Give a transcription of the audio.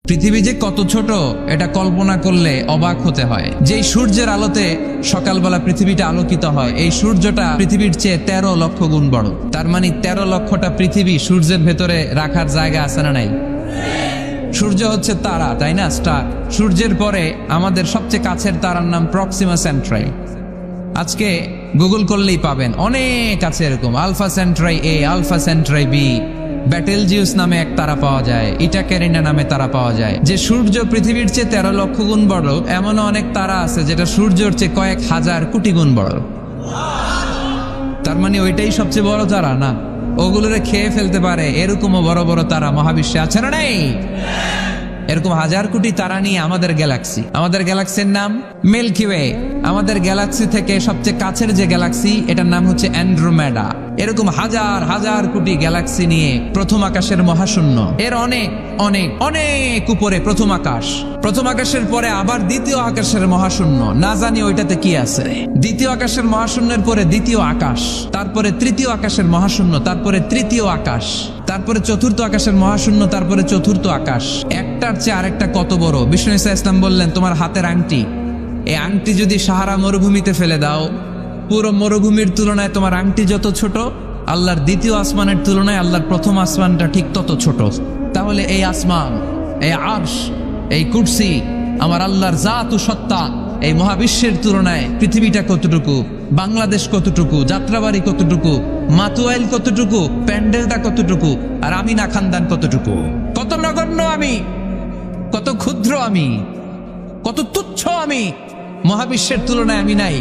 পৃথিবী যে কত ছোট এটা কল্পনা করলে অবাক হতে হয়। যেই সূর্যের আলোতে সকালবেলা পৃথিবীটা আলোকিত হয়, এই সূর্যটা পৃথিবীর চেয়ে 13 লক্ষ গুণ বড়। তার মানে 13 লক্ষটা পৃথিবী সূর্যের ভেতরে রাখার জায়গা আছে না নাই? সূর্য হচ্ছে তারা, তাই না? স্টার। সূর্যের পরে আমাদের সবচেয়ে কাছের তারার নাম প্রক্সিমা সেন্ট্রাই। আজকে গুগল করলেই পাবেন, অনেক আছে এরকম। আলফা সেন্ট্রাই এ, আলফা সেন্ট্রাই বি, ব্যাটেলজিউস নামে এক তারা পাওয়া যায়, ইটা ক্যারিনা নামে তারা পাওয়া যায়। যে সূর্য পৃথিবীর চেয়ে 13 লক্ষ গুণ বড়, এমনও অনেক তারা আছে যেটা সূর্যের চেয়ে কয়েক হাজার কোটি গুণ বড়। তার মানে ওইটাই সবচেয়ে বড় তারা না? ওগুলোরে খেয়ে ফেলতে পারে এরকমও বড় বড় তারা মহাবিশ্বে আছে না নাই? এরকম হাজার কোটি তারা নিয়ে আমাদের গ্যালাক্সি। আমাদের গ্যালাক্সির নাম মিল্কি ওয়ে। আমাদের গ্যালাক্সি থেকে সবচেয়ে কাছের যে গ্যালাক্সি, এটার নাম হচ্ছে অ্যান্ড্রোমেডা। এরকম হাজার হাজার কোটি গ্যালাক্সি নিয়ে প্রথম আকাশের মহাশূন্য, এর অনেক অনেক অনেক উপরে প্রথম আকাশ। প্রথম আকাশের পরে আবার দ্বিতীয় আকাশের মহাশূন্য, না জানি ওইটাতে কি আছে। দ্বিতীয় আকাশের মহাশূন্যের পরে দ্বিতীয় আকাশ, তারপরে তৃতীয় আকাশের মহাশূন্য, তারপরে তৃতীয় আকাশ, তারপরে চতুর্থ আকাশের মহাশূন্য, তারপরে চতুর্থ আকাশ। একটার চেয়ে আরেকটা কত বড়। বিষ্ণু ঈসা ইসলাম বললেন, তোমার হাতের আংটি, এই আংটি যদি সাহারা মরুভূমিতে ফেলে দাও, পুরো মরুভূমির তুলনায় তোমার আংটি যত ছোট, আল্লাহর দ্বিতীয় আসমানের তুলনায় আল্লাহর প্রথম আসমানটা ঠিক তত ছোট। তাহলে এই আসমান, এই আরশ, এই কুরসি, আমার আল্লাহর জাত ও সত্তা, এই মহাবিশ্বের তুলনায় পৃথিবীটা কতটুকু, বাংলাদেশ কতটুকু, যাত্রাবাড়ি কতটুকু, মাতুয়াইল কতটুকু, প্যান্ডেলটা কতটুকু, আর আমি না খানদান কতটুকু। কত নগণ্য আমি, কত ক্ষুদ্র আমি, কত তুচ্ছ আমি, মহাবিশ্বের তুলনায় আমি নাই।